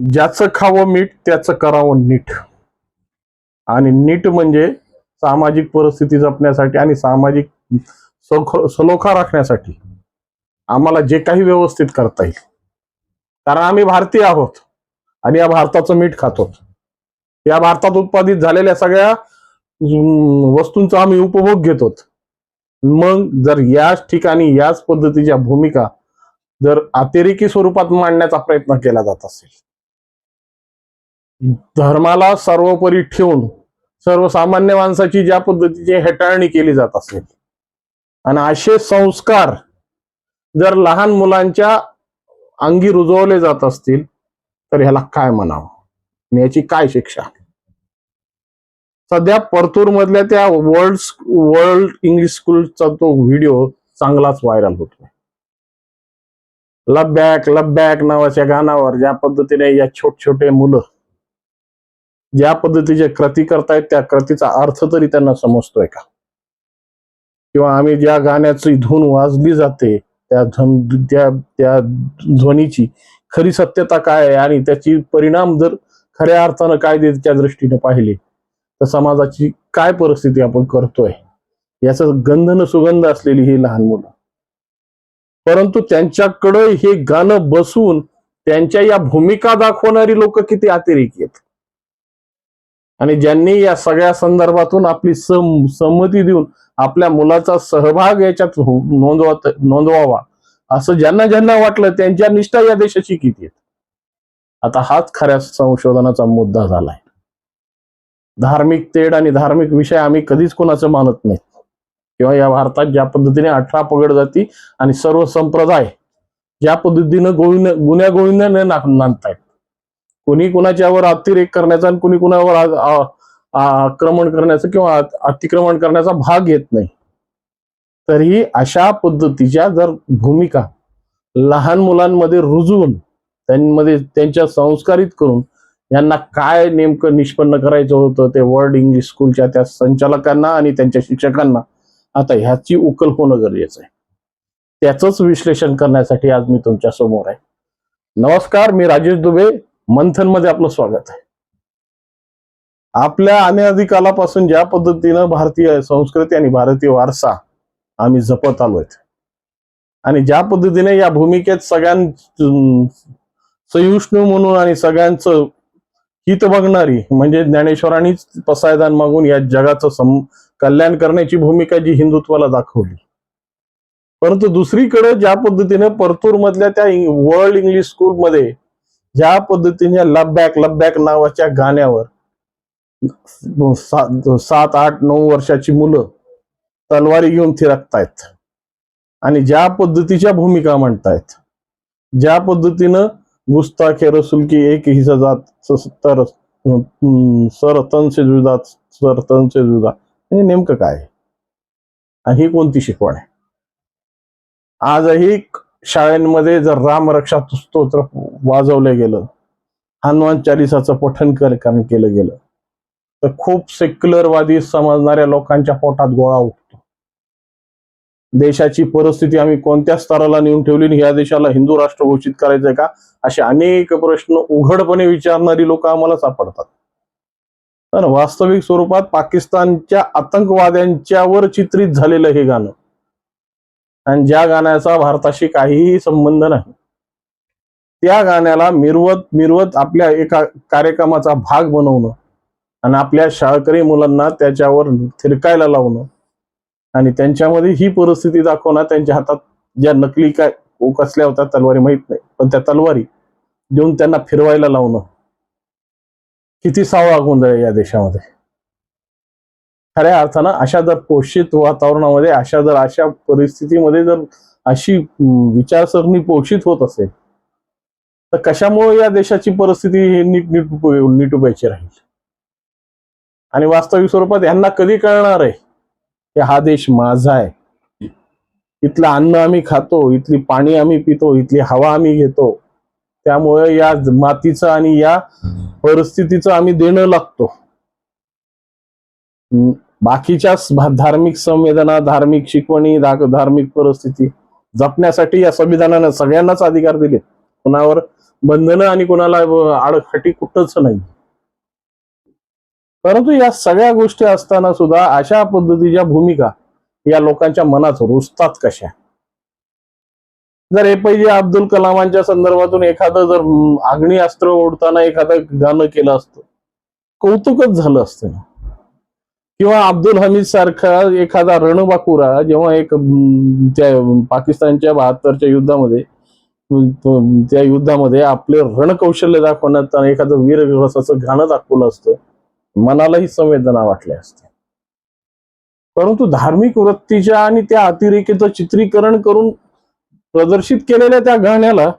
ज्याचं खावं मीठ त्याचं करावं नीट. आणि नीट म्हणजे सामाजिक परिस्थिती जपण्यासाठी आणि सामाजिक सलोखा राखण्यासाठी आम्हाला जे काही व्यवस्थित करता येईल, कारण आम्ही भारतीय आहोत आणि या भारताचं मीठ खातो. या भारतात उत्पादित झालेल्या सगळ्या वस्तूंचा आम्ही उपभोग घेतो. मग जर याच ठिकाणी याच पद्धतीच्या भूमिका जर अतिरेकी स्वरूपात मांडण्याचा प्रयत्न केला जात असेल, धर्माला सर्वोपरी ठेवून सर्वसामान्य माणसाची ज्या पद्धतीची हेटाळणी केली जात असेल आणि असे संस्कार जर लहान मुलांच्या अंगी रुजवले जात असतील तर ह्याला काय म्हणावं आणि याची काय शिक्षा. सध्या परतूर मधल्या त्या वर्ल्ड इंग्लिश स्कूलचा तो व्हिडिओ चांगलाच व्हायरल होतोय. लव बॅक नावाच्या गाण्यावर ज्या पद्धतीने या छोटे मुलं ज्या पद्धतीचे कृती करतायत त्या कृतीचा अर्थ तरी त्यांना समजतोय का, किंवा आम्ही ज्या गाण्याची धून वाजली जाते त्या ध्वनीची खरी सत्यता काय आहे आणि त्याची परिणाम जर खऱ्या अर्थानं कायद्याच्या दृष्टीने पाहिले तर समाजाची काय परिस्थिती आपण करतोय याचं गंध सुगंध असलेली ही लहान मुलं, परंतु त्यांच्याकडे हे गाणं बसून त्यांच्या या भूमिका दाखवणारी लोक किती अतिरेकी आहेत आणि ज्यांनी या सगळ्या संदर्भातून आपली संमती देऊन आपल्या मुलाचा सहभाग याच्यात नोंदवावा असं ज्यांना ज्यांना वाटलं त्यांच्या निष्ठा या देशाची किती आहेत. आता हाच खऱ्या संशोधनाचा मुद्दा झालाय. धार्मिक तेढ आणि धार्मिक विषय आम्ही कधीच कोणाचं मानत नाही, किंवा या भारतात ज्या पद्धतीने 18 पगड जाती आणि सर्व संप्रदाय ज्या पद्धतीनं गुन्ह्या गोविंदाने नांदतायत, कोणी कुणाच्यावर अतिरेक करण्याचा आणि कोणी कुणावर आक्रमण करण्याचं किंवा अतिक्रमण करण्याचा भाग येत नाही, तरीही अशा पद्धतीच्या जर भूमिका लहान मुलांमध्ये रुजवून त्यांच्या संस्कारित करून यांना काय नेमकं निष्पन्न करायचं होतं ते वर्ल्ड इंग्लिश स्कूलच्या त्या संचालकांना आणि त्यांच्या शिक्षकांना आता ह्याची उकल होणं गरजेचं आहे. त्याचंच विश्लेषण करण्यासाठी आज मी तुमच्या समोर आहे. नमस्कार, मी राजेश दुबे. मंथन मध्ये आपलं स्वागत आहे. आपल्या अनादी कालापासून ज्या पद्धतीनं भारतीय संस्कृती आणि भारतीय वारसा आम्ही जपत आलोय आणि ज्या पद्धतीने या भूमिकेत सहिष्णू म्हणून आणि सगळ्यांचं हित बघणारी म्हणजे ज्ञानेश्वरांनीच पसायदान मागून या जगाचं कल्याण करण्याची भूमिका जी हिंदुत्वाला दाखवली, परंतु दुसरीकडे ज्या पद्धतीने परतूर मधल्या त्या वर्ल्ड इंग्लिश स्कूल मध्ये ज्या पद्धतीने लव बॅक नावाच्या गाण्यावर 7, 8, 9 वर्षाची मुलं तलवारी घेऊन थिरकतायत आणि ज्या पद्धतीच्या भूमिका म्हणतायत, ज्या पद्धतीनं गुस्ताखे रसूल की एक ही सजा सरतन से जुदा, हे नेमकं काय आणि ही कोणती शिकवण आहे. आजही शाळांमध्ये जर रामरक्षा स्तोत्र वाजवलं गेलं, हनुमान चालिसाचं पठण केलं गेलं तर खूप सेक्युलरवादी समजणाऱ्या लोकांच्या पोटात गोळा उठतो. देशाची परिस्थिती आम्ही कोणत्या स्तराला नेऊन ठेवली आणि या देशाला हिंदू राष्ट्र घोषित करायचंय का असे अनेक प्रश्न उघडपणे विचारणारी लोक आम्हाला सापडतात. पण वास्तविक स्वरूपात पाकिस्तानच्या आतंकवाद्यांच्यावर चित्रित झालेलं हे गाणं आणि ज्या गाण्याचा भारताशी काहीही संबंध नाही, त्या गाण्याला मिरवत आपल्या एका कार्यक्रमाचा भाग बनवणं आणि आपल्या शाळकरी मुलांना त्याच्यावर थिरकायला लावणं आणि त्यांच्यामध्ये ही परिस्थिती दाखवणं, त्यांच्या हातात ज्या नकली काय कसल्या होत्या तलवारी माहित नाही, पण त्या तलवारी देऊन त्यांना फिरवायला लावणं, किती सावळा गोंधळ या देशामध्ये. खऱ्या अर्थानं अशा जर पोषित वातावरणामध्ये अशा परिस्थितीमध्ये जर अशी विचारसरणी पोषित होत असेल तर कशामुळे या देशाची परिस्थिती नीटुपायची राहील. आणि वास्तविक स्वरूपात यांना कधी कळणार आहे की हा देश माझा आहे, इथलं अन्न आम्ही खातो, इथली पाणी आम्ही पितो, इथली हवा आम्ही घेतो, त्यामुळे या मातीचं आणि या परिस्थितीचं आम्ही देणं लागतो. बाकीच्या धार्मिक संवेदना, धार्मिक शिकवणी, धार्मिक परिस्थिती जपण्यासाठी या संविधानानं सगळ्यांनाच अधिकार दिले. कुणावर बंधनं आणि कोणाला आडखाटी कुठंच नाही. परंतु या सगळ्या गोष्टी असताना सुद्धा अशा पद्धतीच्या भूमिका या लोकांच्या मनात रुजतात कशा? जर एपीजे अब्दुल कलामांच्या संदर्भातून एखादं जर आग्नेयास्त्र ओढताना एखादं गाणं केलं असतं, कौतुकच झालं असतं. किंवा अब्दुल हमीद सारखा एखादा रणबाकुरा जेव्हा एक त्या पाकिस्तानच्या 72च्या युद्धामध्ये त्या युद्धामध्ये आपले रणकौशल्य दाखवण्यात एखादं वीररसाचं गाणं दाखवलं असतं, मनालाही संवेदना वाटल्या असत्या. परंतु धार्मिक वृत्तीच्या आणि त्या अतिरेकीचं चित्रीकरण करून प्रदर्शित केलेल्या त्या गाण्याला,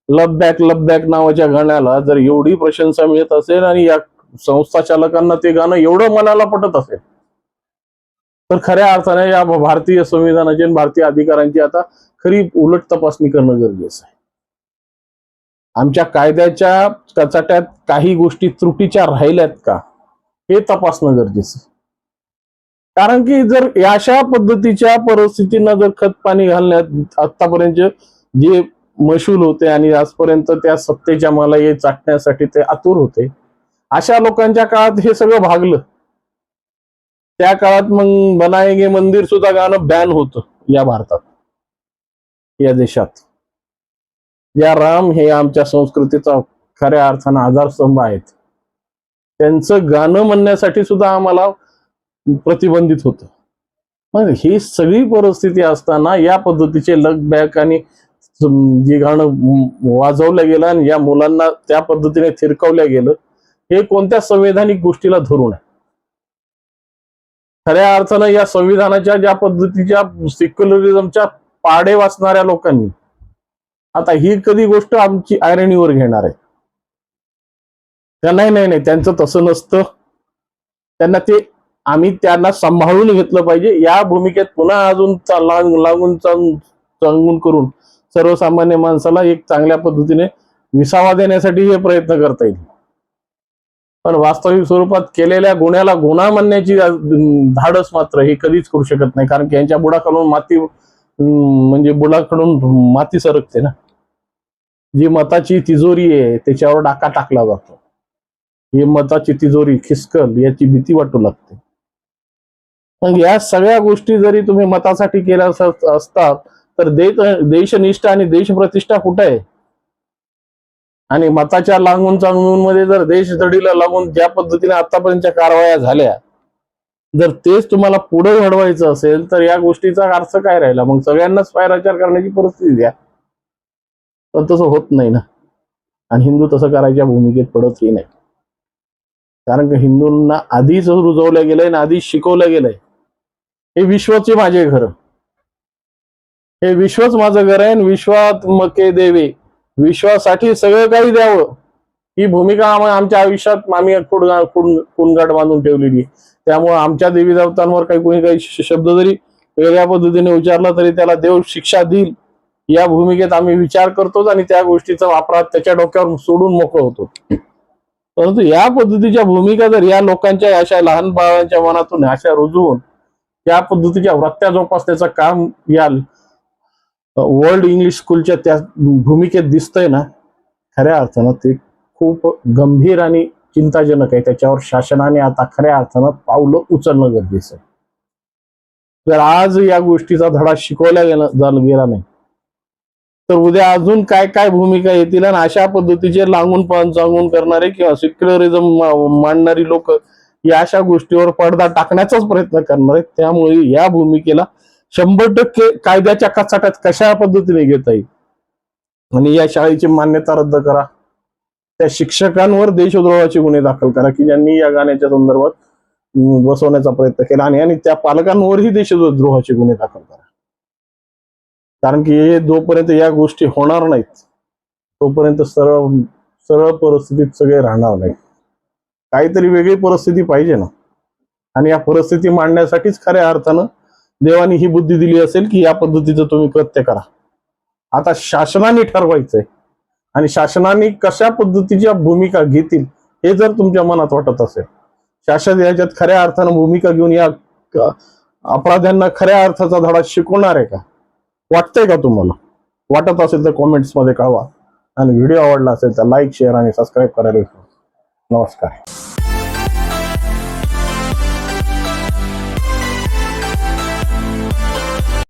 लव बॅक नावाच्या गाण्याला जर एवढी प्रशंसा मिळत असेल आणि या संस्था चालकांना ते गाणं एवढं मनाला पटत असेल, तर खऱ्या अर्थाने या भारतीय संविधानाची आणि भारतीय अधिकारांची आता खरी उलट तपासणी करणं गरजेचं आहे. आमच्या कायद्याच्या कचाट्यात काही गोष्टी त्रुटीच्या राहिल्यात का, हे तपासणं गरजेचं. कारण की जर अशा पद्धतीच्या परिस्थितींना जर खत पाणी घालण्यात आतापर्यंत जे मशूल होते आणि आजपर्यंत त्या सत्तेच्या मलाई चाटण्यासाठी ते आतुर होते, अशा लोकांच्या काळात हे सगळं भागलं. त्या काळात मग बनाएंगे मंदिर सुद्धा गाणं बॅन होतं या भारतात, या देशात. या राम हे आमच्या संस्कृतीचा खऱ्या अर्थानं आधारस्तंभ आहेत, त्यांचं गाणं म्हणण्यासाठी सुद्धा आम्हाला प्रतिबंधित होतं. मग ही सगळी परिस्थिती असताना या पद्धतीचे लग बॅक आणि जे गाणं वाजवलं गेलं आणि या मुलांना त्या पद्धतीने थिरकवलं गेलं, हे कोणत्या संवैधानिक गोष्टीला धरून आहे? खऱ्या अर्थानं या संविधानाच्या ज्या पद्धतीच्या सेक्युलरिझमच्या पाडे वाचणाऱ्या लोकांनी आता ही कधी गोष्ट आमची आयरणीवर घेणार आहे? नाही, त्यांचं तसं नसतं. त्यांना ते आम्ही त्यांना सांभाळून घेतलं पाहिजे. या भूमिकेत पुन्हा अजून लागून चांगून करून सर्वसामान्य माणसाला एक चांगल्या पद्धतीने विसावा देण्यासाठी हे प्रयत्न करता येईल. पण वास्तविक स्वरूपात केलेल्या गुन्ह्याला गुन्हा म्हणण्याची धाडस मात्र हे कधीच करू शकत नाही. कारण की यांच्या बुडाखालून माती म्हणजे बुडाकडून माती सरकते ना. जी मताची तिजोरी आहे त्याच्यावर डाका टाकला जातो. ही मताची तिजोरी खिसकल याची भीती वाटू लागते. मग या सगळ्या गोष्टी जरी तुम्ही मतासाठी केल्या असतात तर देशनिष्ठा आणि देशप्रतिष्ठा कुठे आहे? आणि मताच्या लागून चांगून मध्ये जर देशदडीला लागून ज्या पद्धतीने आतापर्यंतच्या कारवाया झाल्या, जर तेच तुम्हाला पुढे घडवायचं असेल तर या गोष्टीचा अर्थ काय राहिला? मग सगळ्यांनाच स्वैराचार करण्याची परिस्थिती द्या. पण तसं होत नाही ना. आणि हिंदू तसं करायच्या भूमिकेत पडतही नाही. कारण की हिंदूंना आधीच रुजवलं गेलंय आणि आधीच शिकवलं गेलंय, हे विश्वचे माझे घर, हे विश्वच माझं घर आहे आणि विश्वात मके देवे, विश्वासाठी सगळं काही द्यावं, ही भूमिका आमच्या आयुष्यात आम्ही कुणगाठ बांधून ठेवलेली. त्यामुळे आमच्या देवी देवतांवर काही शब्द जरी वेगळ्या पद्धतीने उच्चारला तरी त्याला देव शिक्षा देईल या भूमिकेत आम्ही विचार करतो आणि त्या गोष्टीचा वापर त्याच्या डोक्यावर सोडून मोकळं होतो. परंतु या पद्धतीच्या भूमिका जर या लोकांच्या अशा लहान बाळांच्या मनातून अशा रुजवून त्या पद्धतीच्या वृत्त्या जोपासण्याचं काम या वर्ल्ड इंग्लिश स्कूलच्या त्या भूमिकेत दिसतंय ना, खऱ्या अर्थानं ते खूप गंभीर आणि चिंताजनक आहे. त्याच्यावर शासनाने आता खऱ्या अर्थानं पावलं उचलणं गरजेचं आहे. जर आज या गोष्टीचा धडा शिकवला गेला नाही तर उद्या अजून काय काय भूमिका येतील आणि अशा पद्धतीचे लागून चांगून करणारे किंवा सेक्युलरिझम मांडणारी लोक या अशा गोष्टीवर पडदा टाकण्याचाच प्रयत्न करणार आहेत. त्यामुळे या भूमिकेला 100% कायद्याच्या कचाट्यात कशा पद्धतीने घेता येईल आणि या शाळेची मान्यता रद्द करा. त्या शिक्षकांवर देशद्रोहाचे गुन्हे दाखल करा की ज्यांनी या गाण्याच्या संदर्भात बसवण्याचा प्रयत्न केला आणि त्या पालकांवरही देशद्रोहाचे गुन्हे दाखल करा. कारण की जोपर्यंत या गोष्टी होणार नाहीत तोपर्यंत सरळ परिस्थितीत सगळे राहणार नाहीत. काहीतरी वेगळी परिस्थिती पाहिजे ना. आणि या परिस्थिती मांडण्यासाठीच खऱ्या अर्थानं देवानी ही बुद्धी दिली असेल की या पद्धतीचं तुम्ही कृत्य करा. आता शासनाने ठरवायचंय आणि शासनाने कशा पद्धतीच्या भूमिका घेतील हे जर तुमच्या मनात वाटत असेल, शासन याच्यात खऱ्या अर्थानं भूमिका घेऊन या अपराध्यांना खऱ्या अर्थाचा धडा शिकवणार आहे का? वाटतंय का तुम्हाला? वाटत असेल तर कॉमेंट्स मध्ये कळवा. आणि व्हिडिओ आवडला असेल तर लाईक शेअर आणि सबस्क्राईब करायला विसरू नका. नमस्कार.